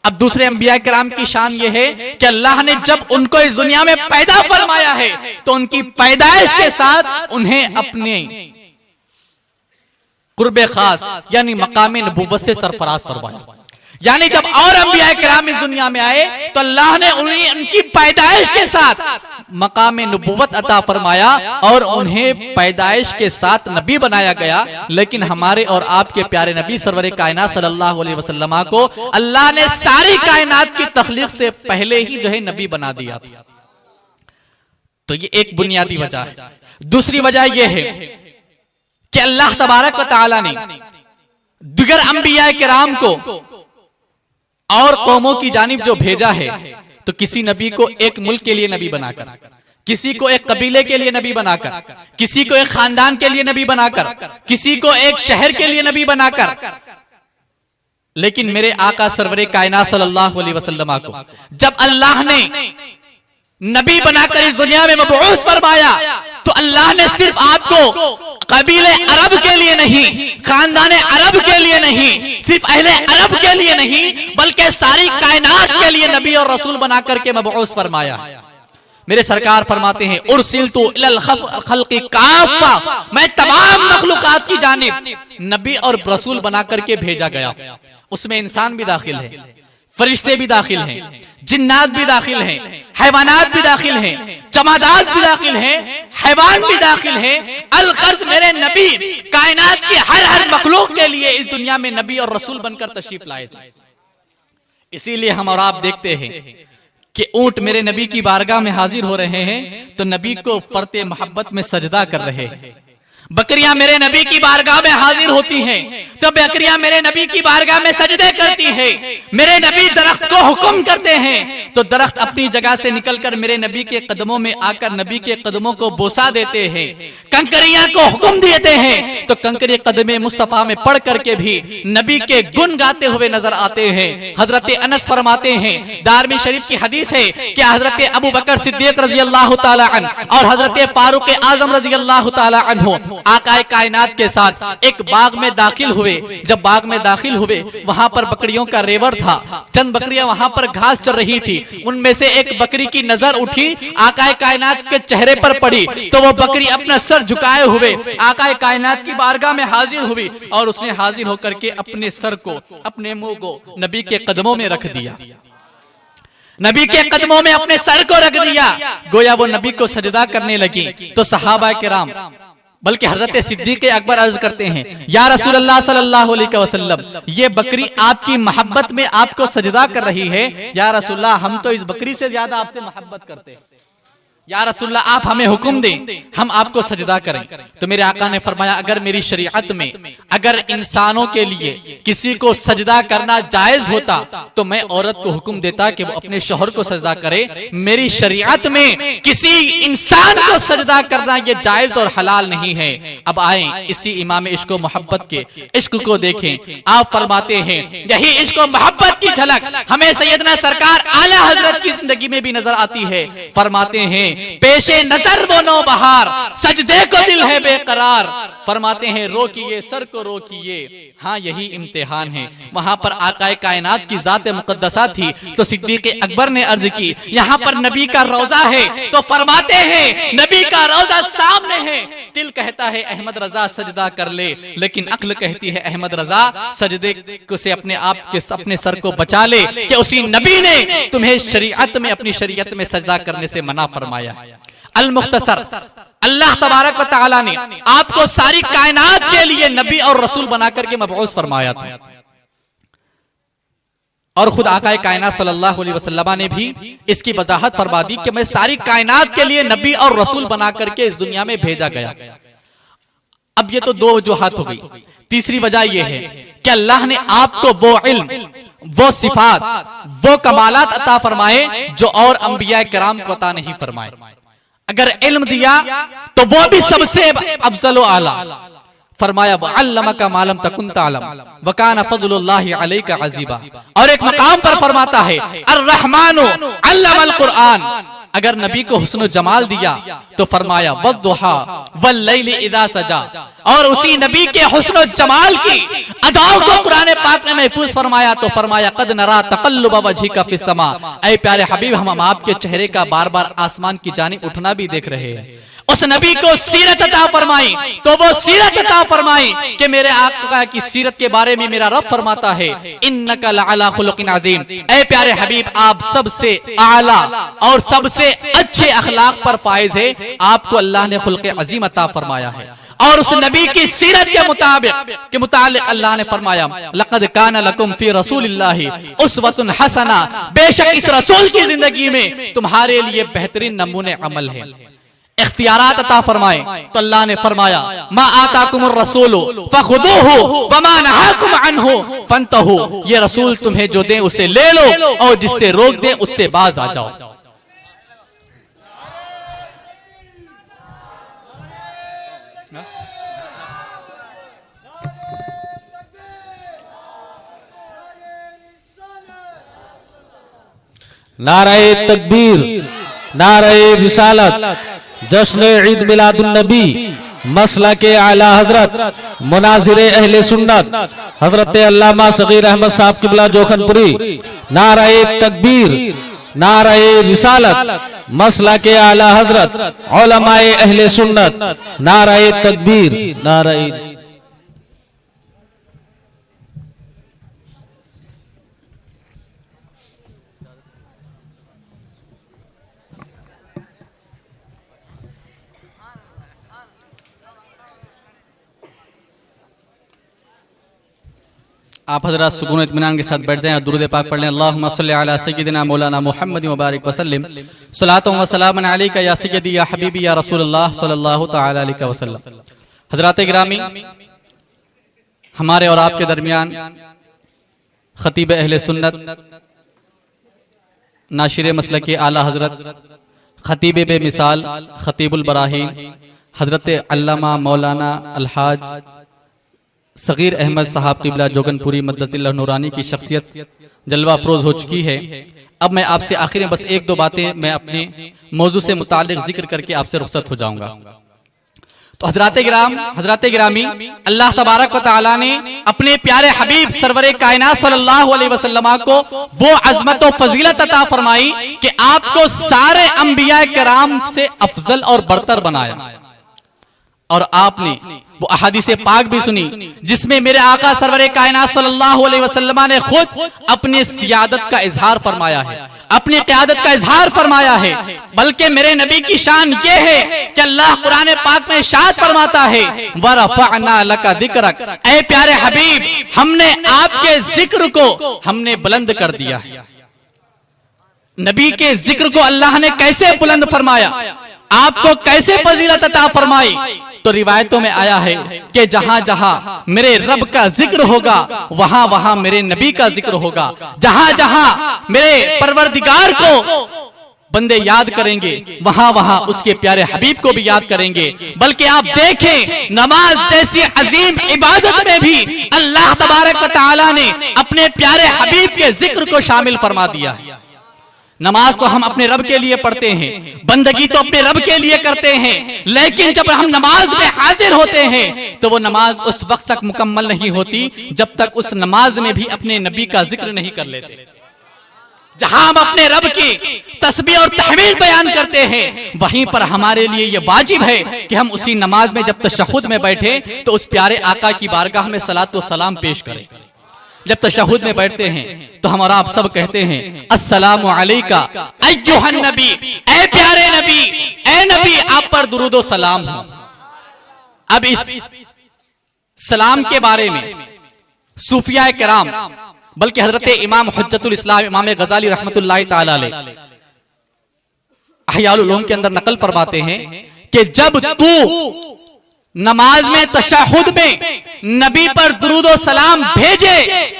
Speaker 1: अब दूसरे अंबिया किराम की शान ये है कि अल्लाह ने जब उनको इस दुनिया में पैदा फरमाया है तो उनकी पैदाइश के साथ उन्हें अपने कुर्बे खास यानी मकामे नबुव्वत से सरफराज फरमाया। यानी जब और अंबिया किराम इस दुनिया में आए तो अल्लाह ने उन्हें उनकी पैदाइश के साथ मकामे नबुव्वत अता फरमाया और उन्हें पैदाइश के साथ नबी बनाया गया। लेकिन हमारे और आपके प्यारे नबी सरवरे कायनात सल्लल्लाहु अलैहि वसल्लम को अल्लाह ने सारी कायनात की तख्लीक से पहले ही जो है नबी बना दिया था। तो ये एक बुनियादी वजह है। दूसरी वजह यह है कि अल्लाह तबारक व तआला ने दिगर अंबिया किराम को और कौमों की जानिब जो भेजा है तो किसी नबी को एक मुल्क के लिए नबी बनाकर, किसी को एक कबीले के लिए नबी बनाकर, किसी को एक खानदान के लिए नबी बनाकर, किसी को एक शहर के लिए नबी बनाकर, लेकिन मेरे आका सरवरे कायनात सल्लल्लाहु अलैहि वसल्लम को जब अल्लाह ने नबी बनाकर इस दुनिया में मबऊस फरमाया, तो अल्लाह ने सिर्फ आपको कबीले अरब के लिए नहीं, खानदान अरब के लिए नहीं, सिर्फ अहले अरब के लिए नहीं, बल्कि सारी कायनात के लिए नबी और रसूल बनाकर के मबऊस फरमाया। मेरे सरकार फरमाते हैं उर्सिलतु इलल खल्क़ि काफ़ा, मैं तमाम मखलूकात की जानिब नबी और रसूल बनाकर के भेजा गया। उसमें इंसान भी दाखिल है, फरिश्ते भी दाखिल हैं, जिन्नात भी दाखिल हैं, हैवानात भी दाखिल हैं, जमादात भी दाखिल हैं, हैवान भी दाखिल हैं। अलगर्ज मेरे नबी कायनात की हर मखलूक के लिए इस दुनिया में नबी और रसूल बनकर तशरीफ लाए थे। इसीलिए हम और आप देखते हैं कि ऊंट मेरे नबी की बारगाह में हाजिर हो रहे हैं तो नबी को फरते मोहब्बत में सजदा कर रहे हैं। बकरियां मेरे नबी की बारगाह में हाजिर होती हैं तो बकरियां मेरे नबी की बारगाह में सजदे करती हैं। मेरे नबी दरख्त को हुक्म करते हैं तो दरख्त अपनी जगह से निकलकर मेरे नबी के कदमों में आकर नबी के कदमों को बोसा देते हैं। कंकरियां को हुक्म देते हैं तो कंकरी कदमे मुस्तफा में पढ़ करके भी नबी के गुण गाते हुए नजर आते हैं। हजरत अनस फरमाते हैं, दारमी शरीफ की हदीस है कि हजरत अबू बकर सिद्दीक रजी अल्लाह तआला अन्हु और हजरत फारूक आजम रजी अल्लाह तआला अन्हु आकाए कायनात के साथ एक बाग में दाखिल हुए। जब बाग में दाखिल हुए वहां पर बकरियों का रेवर था, चंद बकरियां वहां पर घास चर रही थी। उनमें से एक बकरी की नजर उठी, आकाए कायनात के चेहरे पर पड़ी तो वो बकरी अपना सर झुकाए हुए आकाए कायनात की बारगाह में हाजिर हुई और उसने हाजिर होकर के अपने सर को, अपने मुंह को नबी के कदमों में रख दिया। नबी के कदमों में अपने सर को रख दिया, गोया वो नबी को सजदा करने लगी। तो सहाबा किराम बल्कि हजरत सिद्दीक अकबर अर्ज करते हैं, या रसूल अल्लाह सल्लल्लाहु अलैहि वसल्लम, ये बकरी आपकी मोहब्बत में आपको सजदा कर रही है। या रसूल अल्लाह, हम तो इस बकरी से ज्यादा आपसे मोहब्बत करते हैं। या रसूल अल्लाह, आप हमें हुक्म दें, हम आपको सजदा करें। तो मेरे आका ने फरमाया, अगर मेरी शरीयत में अगर इंसानों के लिए किसी को सजदा करना जायज होता तो मैं औरत को हुक्म देता कि वो अपने शौहर को सजदा करे। मेरी शरीयत में किसी इंसान को सजदा करना ये जायज और हलाल नहीं है। अब आए इसी इमाम इश्क व मोहब्बत के इश्क को देखें। आप फरमाते हैं, यही इश्क व मोहब्बत की झलक हमें सैयदना सरकार आला हजरत की जिंदगी में भी नजर आती है। फरमाते हैं, पेशे नजर वो नो बहार, सजदे को दिल है बेकरार। फरमाते हैं, रोकिए सर को रोकिए, हाँ यही इम्तिहान है। वहां पर आकाए कायनात की जात मुकद्दसा थी तो सिद्दीक अकबर ने अर्ज की, यहाँ पर नबी का रोजा है। तो फरमाते हैं, नबी का रोजा सामने है। दिल कहता है अहमद रजा सजदा कर ले, लेकिन अक्ल कहती है अहमद रजा सजदे से अपने आप के अपने सर को बचा ले कि उसी नबी ने तुम्हें शरीयत में अपनी शरीयत में सजदा करने से मना फरमाया। अल मुख्तसर, अल्लाह तबारक व तआला ने आपको सारी कायनात के लिए नबी और रसूल बनाकर के मबऊस फरमाया था। और खुद आकाए कायनात सल्लल्लाहु अलैहि वसल्लम ने भी इसकी वजाहत फरमा दी कि मैं सारी कायनात के लिए नबी और रसूल बना करके इस दुनिया में भेजा गया। अब ये तो दो वजूहात हो गई। तीसरी वजह यह है कि अल्लाह ने आपको वो इल्म, वो सिफात, वो कमालात अता फरमाए जो और अंबिया किराम को अता नहीं फरमाए। अगर इल्म दिया तो वो भी सबसे अफजल व आला। फरमाया, अल्लमका मा लम तकुन तअलम व काना फज़लुल्लाहि अलैका अज़ीबा। और एक मकाम पर फरमाता है, अर्रहमानु अल्लमल कुरआन। अगर नबी को हुस्न जमाल दिया तो फरमाया, वद्दुहा वल्लैलि इज़ा सजा। और उसी नबी के हुस्न जमाल की अदाओं को कुरान पाक में महफूज फरमाया तो फरमाया, कद नरा तक़ल्लुब वजहिका फिस समा। ऐ प्यारे हबीब, हम आपके चेहरे का बार बार आसमान की जानिब उठना भी देख रहे हैं। उस नबी को सीरत अता फरमाई तो वो सीरत अता फरमाई कि मेरे आका की सीरत के बारे में मेरा रब फरमाता है, इन्नका लअला खुलुकिन अज़ीम। ऐ प्यारे हबीब, आप सबसे आला और सबसे अच्छे अखलाक पर फाइज है। आपको अल्लाह ने खुल्क़ अज़ीम अता फरमाया है। और उस नबी की सीरत के मुताबिक अल्लाह ने फरमाया, लक़द काना लकुम फी रसूलिल्लाहि उस्वतुन हसना। बेशक इस रसूल की जिंदगी में तुम्हारे लिए बेहतरीन नमूने अमल है। इख्तियारात अता फरमाए तो अल्लाह ने फरमाया, मा आताकुमुर रसूलु फखुदूहु व मा नहाकुम अन्हु फंतहु। ये रसूल तुम्हें जो दे उसे ले लो और जिससे रोक दे उससे बाज आ जाओ।
Speaker 2: नाराए तकबीर, नाराए रिसालत, जश्न ईद मिलादुन नबी, मसला के आला हजरत मुनाजिर अहले सुन्नत हजरत अल्लामा सगीर अहमद साहब किबला जोखनपुरी। नाराए तकबीर, नाराए रिसालत, मसला के आला हजरत उलमाए अहले सुन्नत, नाराए तकबीर, नाराए।
Speaker 1: आप हजरात सुकून इत्मीनान के साथ बैठ जाएं और दुरूद पाक पढ़ लें। अल्लाहुम्मा सल्ली अला सय्यिदिना मौलाना मुहम्मद व बारिक वसल्लम सलातु व सलामुन अलैका या सय्यदी या हबीबी या रसूलुल्लाह सल्लल्लाहु तआला अलैहि वसल्लम। हजरात गिरामी, हमारे और आपके दरमियान खतीब अहले सुन्नत, नाशिर मसलक के आला हजरत, खतीब बेमिसाल, खतीबुल बराहीन हजरत अल्लामा मौलाना अलहाज सगीर अहमद साहब किबला जोगनपुरी मद्दसिल्लाह नूरानी की शख्सियत जलवा अफरोज हो चुकी है। अब मैं आपसे आखिर में बस एक दो बातें मैं अपने मौजू से मुताल्लिक जिक्र करके आपसे रुखसत हो जाऊंगा। तो हजरात गिरामी, अल्लाह तबारक व तआला ने अपने प्यारे हबीब सरवरे कायनात सल्लल्लाहु अलैहि वसल्लम को वो अजमत और फजीलत अता फरमाई कि आपको सारे अंबिया कराम से अफजल और बरतर बनाया। और आपने वो अहादीसे पाक भी सुनी जिसमें मेरे आका सरवरे कायनात सल्लल्लाहु अलैहि वसल्लम ने खुद अपनी सियादत का इजहार फरमाया है, अपनी क़यादत का इजहार फरमाया है। बल्कि मेरे नबी की शान ये है कि अल्लाह कुरान पाक में इरशाद फरमाता है, व रफ़अना लका ज़िक्रक, ऐ प्यारे हबीब, हमने आपके जिक्र को हमने बुलंद कर दिया है। नबी के जिक्र को अल्लाह ने कैसे बुलंद फरमाया, आपको कैसे फजीलत अता फरमाई? तो रिवायतों में आया है कि जहां जहां मेरे रब का जिक्र होगा वहां वहां मेरे नबी का जिक्र होगा। जहां जहां मेरे परवरदिगार को बंदे याद करेंगे वहां वहां उसके प्यारे हबीब को भी याद करेंगे। बल्कि आप देखें, नमाज जैसी अजीम इबादत में भी अल्लाह तबारक व तआला ने अपने प्यारे हबीब के जिक्र को शामिल फरमा दिया है। नमाज तो हम अपने रब के लिए पढ़ते हैं, बंदगी तो अपने रब के लिए करते हैं, लेकिन जब हम नमाज में हाजिर होते हैं तो वो नमाज उस वक्त तक मुकम्मल नहीं होती जब तक उस नमाज में भी अपने नबी का जिक्र नहीं कर लेते। जहां हम अपने रब की तस्बीह और तहमीद बयान करते हैं, वहीं पर हमारे लिए ये वाजिब है कि हम उसी नमाज में जब तशहुद में बैठे तो उस प्यारे आका की बारगाह में सलात व सलाम पेश करें। जब तशहुद में बैठते हैं तो हम और आप सब कहते हैं, अस्सलामु अलैका अय्युहन नबी, ऐ प्यारे नबी, ऐ नबी आप पर दुरूद व सलाम हो। अब इस सलाम के बारे में सूफिया किराम, बल्कि हजरत इमाम हुज्जतुल इस्लाम इमाम गजाली रहमतुल्लाहि तआला अलैह अहयाउल उलूम के अंदर नकल फरमाते हैं कि जब तू नमाज में तशहुद में नबी पर दुरूद व सलाम भेजे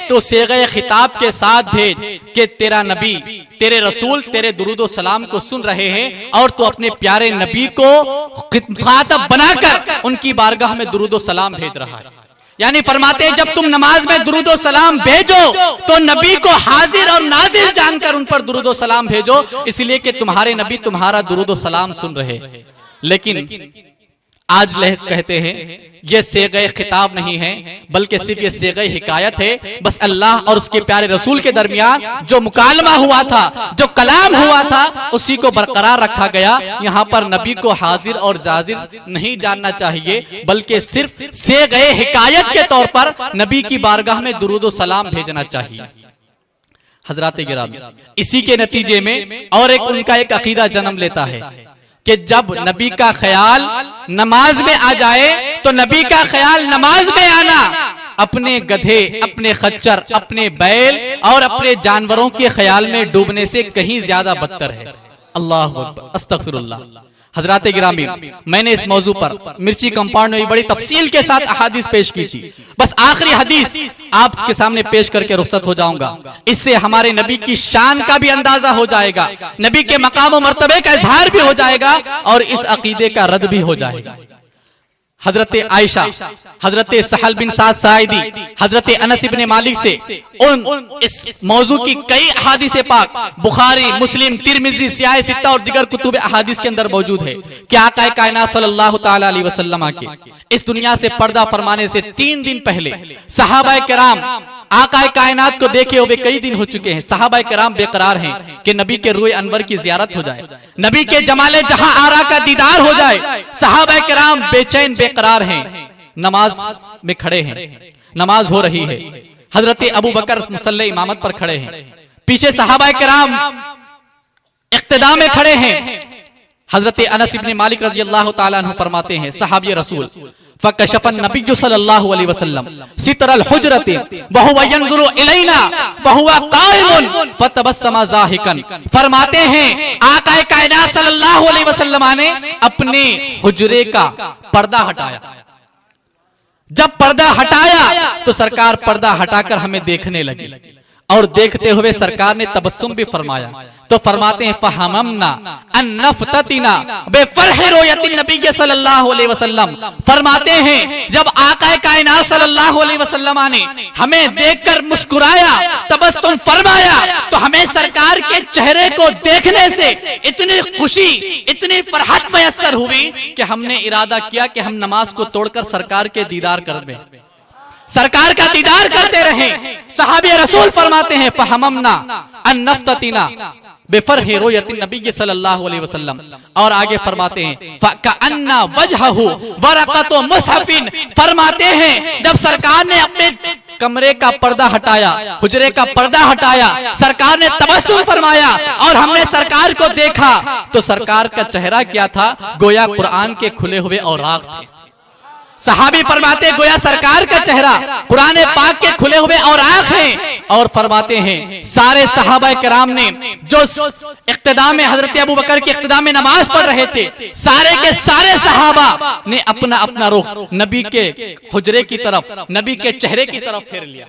Speaker 1: तो सेगे खिताब के साथ भेज कि तेरा नबी, तेरे रसूल तेरे दुरूद व सलाम को सुन रहे हैं और तू अपने प्यारे नबी को खातब बनाकर उनकी बारगाह में दुरूद व सलाम भेज रहा है। यानी फरमाते हैं जब तुम नमाज में दुरूद व सलाम भेजो तो नबी को हाजिर और नाजिर जानकर उन पर दुरूद व सलाम भेजो, इसलिए कि तुम्हारे नबी तुम्हारा दुरूद व सलाम सुन रहे। लेकिन आज कहते हैं ये सेगे खिताब नहीं है, बल्कि सिर्फ ये सेगे हिकायत है। बस अल्लाह और उसके प्यारे रसूल के दरमियान जो मुकालमा हुआ था, जो कलाम हुआ था, उसी को बरकरार रखा गया। यहाँ पर नबी को हाजिर और जाजिर नहीं जानना चाहिए, बल्कि सिर्फ सेगे हिकायत के तौर पर नबी की बारगाह में दुरूद व सलाम भेजना चाहिए। हजरात गिरामी, इसी के नतीजे में और एक उनका एक अकीदा जन्म लेता है कि जब नबी का ख्याल नमाज में आ जाए तो नबी का ख्याल नमाज में आना अपने गधे, अपने खच्चर, अपने बैल और अपने जानवरों के ख्याल में डूबने से कहीं ज्यादा बदतर है। अल्लाह अकबर, अस्तगफिरुल्लाह। हजरात गिरामी, मैंने इस मौजू पर मिर्ची कंपाउंड में बड़ी तफसील के साथ अहादीस पेश की थी। बस आखिरी हदीस आपके सामने पेश करके रुखसत हो जाऊंगा। इससे हमारे नबी की शान का भी अंदाजा हो जाएगा, नबी के मकाम और मर्तबे का इजहार भी हो जाएगा और इस अकीदे का रद्द भी हो जाएगा। हजरत आयशा, हजरत सहल बिन साद साइदी, हजरत अनस इब्ने मालिक से इस मौजू की कई अहादीस पाक बुखारी, मुस्लिम, तिरमिजी, सियाह सित्ता और दिगर कुतुब अहादीस के अंदर मौजूद है कि आका कायनात सल्लल्लाहु ताला अलैहि वसल्लम के इस दुनिया से पर्दा फरमाने से 3 दिन पहले सहाबाए किराम आका कायनात को देखे हुए कई दिन हो चुके हैं। सहाबाए किराम बेकरार हैं कि नबी के रूए अनवर की जियारत हो जाए, नबी के जमाले जहां आरा का दीदार हो जाए। सहाबाए किराम बेचैन बेकरार हैं, नमाज में खड़े हैं, नमाज हो रही है। हजरत अबू बकर मुसल्ले इमामत पर खड़े हैं, पीछे सहाबाए किराम इक्तिदा में खड़े हैं। हजरत अनस इब्ने मालिक रजी अल्लाह ताला अन्हु फरमाते हैं, सहाबी रसूल फकशफन नबी सल्लल्लाहु अलैहि वसल्लम सितरल हुजरति व हुवा यंजुरु इलैना व हुवा काइमुन फतबस्समा ज़ाहिकन। फरमाते हैं आका कायनात सल्लल्लाहु अलैहि वसल्लम ने अपने हुजरे का पर्दा हटाया। जब पर्दा हटाया तो सरकार पर्दा हटाकर हमें देखने लगी और देखते हुए सरकार ने तबस्सुम भी फरमाया। तो फरमाते हैं फहममना अन्नफततिना बेफरह रोयतिन नबी सल्लल्लाहु अलैहि वसल्लम। फरमाते हैं जब आका कायनात सल्लल्लाहु अलैहि वसल्लम ने हमें देखकर मुस्कुराया, तबस्सुम फरमाया, तो हमें सरकार के चेहरे को देखने से इतनी खुशी, इतनी फरहत मयस्सर हुई कि हमने इरादा किया कि हम नमाज को तोड़कर सरकार के दीदार कर दें, सरकार का दीदार करते रहे। सहाबी रसूल फरमाते हैं फहममना अन्नफततिना बेफरह रोयतिन नबी सल्लल्लाहु अलैहि वसल्लम। और आगे फरमाते हैं फकअन्ना वजहहु वरक़तु मुसहफिन। फरमाते हैं जब सरकार ने अपने कमरे का पर्दा हटाया, हुजरे का पर्दा हटाया, सरकार ने तबस्सुम फरमाया और हमने सरकार को देखा तो सरकार का चेहरा क्या था, गोया कुरान के खुले हुए औराक थे। सहाबी फरमाते गोया सरकार का चेहरा कुरान पाक के खुले हुए औराक हैं। और फरमाते हैं सारे सहाबाए किराम ने जो इक्तिदा में हजरत अबू बकर के इक्तिदा में नमाज पढ़ रहे थे, सारे के सारे सहाबा ने अपना अपना रुख नबी के हुजरे की तरफ, नबी के चेहरे की तरफ फेर लिया।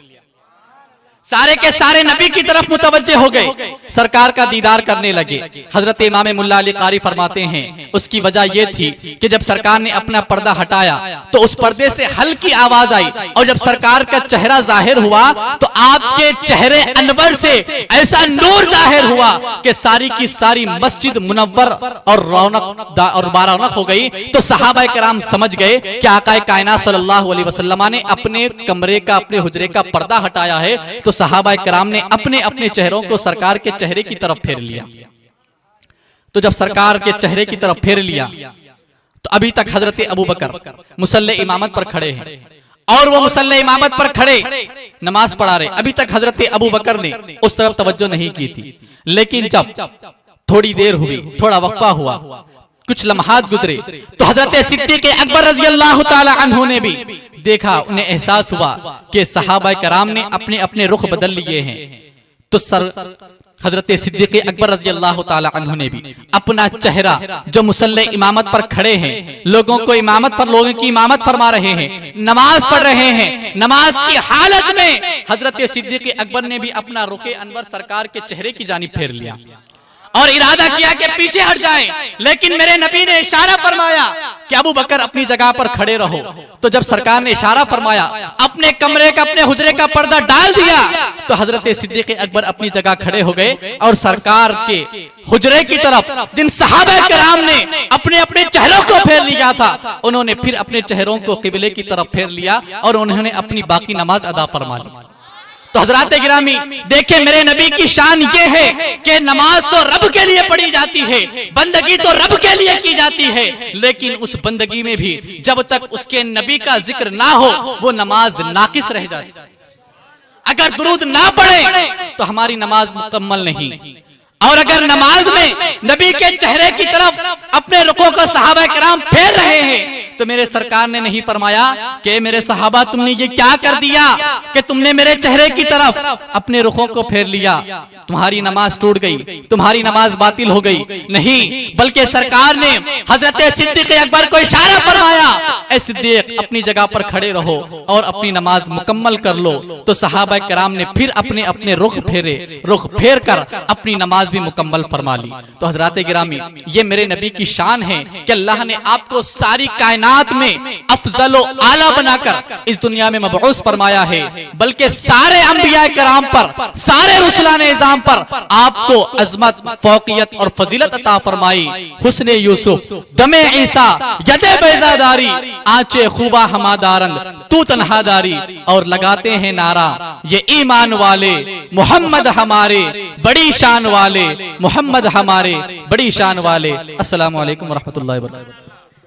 Speaker 1: सारे के सारे नबी की तरफ मुतवज्जे हो गए, सरकार का दीदार करने लगे। हजरत इमाम मुल्ला अली कारी फरमाते हैं उसकी वजह यह थी कि जब सरकार ने अपना पर्दा हटाया तो उस पर्दे से हल्की आवाज आई और जब सरकार का चेहरा जाहिर हुआ तो आपके चेहरे अनवर से ऐसा नूर जाहिर हुआ कि सारी की सारी मस्जिद मुनव्वर और रौनक और बारौनक हो गई। तो सहाबाए किराम समझ गए कि आका कायनात सल्लल्लाहु अलैहि वसल्लम ने अपने कमरे का, अपने हुजरे का पर्दा हटाया है। तो सहाबाए किराम ने अपने अपने चेहरों को सरकार के चेहरे की तरफ फेर लिया। तो जब सरकार के चेहरे की तरफ फेर लिया तो अभी तक हजरत अबू बकर मुसल्ले इमामत पर खड़े हैं और वो मुसल्ले इमामत पर खड़े नमाज पढ़ा रहे। अभी तक हजरत अबू बकर ने उस तरफ तवज्जो नहीं की थी, लेकिन जब थोड़ी देर हुई, थोड़ा वक्फा हुआ, कुछ लम्हात गुजरे तो हजरत सिद्दीक़ अकबर रज़ी अल्लाह ताला अन्हु ने भी देखा, उन्हें एहसास हुआ कि सहाबाए किराम ने अपने अपने रुख बदल लिए हैं। तो हजरत सिद्दीक़ अकबर रज़ी अल्लाह ताला अन्हु ने भी अपना चेहरा जो मुसल्ले इमामत पर खड़े हैं, लोगों की इमामत फरमा रहे हैं, नमाज पढ़ रहे हैं, नमाज की हालत में हजरत सिद्दीक़ अकबर ने भी अपना रुखे अनवर सरकार के चेहरे की जानिब फेर लिया और इरादा किया कि पीछे हट जाएं। लेकिन मेरे नबी ने इशारा फरमाया कि अबू बकर अपनी जगह पर खड़े रहो। तो जब सरकार ने इशारा फरमाया, अपने कमरे का, अपने हुजरे का पर्दा डाल दिया, तो हजरत सिद्दीक़ अकबर अपनी जगह खड़े हो गए और सरकार के हुजरे की तरफ जिन सहाबा किराम ने अपने अपने चेहरों को फेर लिया था, उन्होंने फिर अपने चेहरों को किबले की तरफ फेर लिया और उन्होंने अपनी बाकी नमाज अदा फरमा ली। तो हजरात गिरामी देखे, मेरे नबी की शान ये है कि नमाज तो रब के लिए पढ़ी जाती है, बंदगी तो रब के लिए की जाती है, लेकिन उस बंदगी में भी जब तक उसके नबी का जिक्र ना हो वो नमाज नाकिस रह जाती है। अगर दुरूद ना पढ़े तो हमारी नमाज मुकम्मल नहीं। और अगर नमाज में नबी के चेहरे की तरफ अपने रुखों को सहाबा किराम फेर रहे हैं तो मेरे सरकार ने नहीं फरमाया कि मेरे सहाबा तुमने ये क्या कर दिया कि तुमने मेरे चेहरे की तरफ अपने रुखों को फेर लिया, तुम्हारी नमाज टूट गई, तुम्हारी नमाज बातिल हो गई। नहीं, बल्कि सरकार ने हजरत सिद्दीक़ अकबर को इशारा फरमाया, ए सिद्दीक़ अपनी जगह पर खड़े रहो और अपनी नमाज मुकम्मल कर लो। तो सहाबा किराम ने फिर अपने अपने रुख फेर कर अपनी नमाज भी मुकम्मल फरमा ली। तो हजरात गिरामी ये मेरे नबी की शान है कि अल्लाह ने आपको सारी कायनात कायनात में अफजलो आला बनाकर इस दुनिया में मबऊस फरमाया है, बल्कि सारे अंबिया कराम पर, सारे रुसलाने इज़ाम पर आपको अजमत, फौकियत और फजीलत अता फरमाई। हुस्ने यूसुफ, दमे ईसा, यदे बैजादारी, आंचे खूबा हमादारंग, तू तन्हादारी। और लगाते हैं नारा ये ईमान वाले मोहम्मद हमारे बड़ी शान वाले, मोहम्मद हमारे बड़ी शान वाले। अस्सलामु अलैकुम व रहमतुल्लाहि व बरकातहू।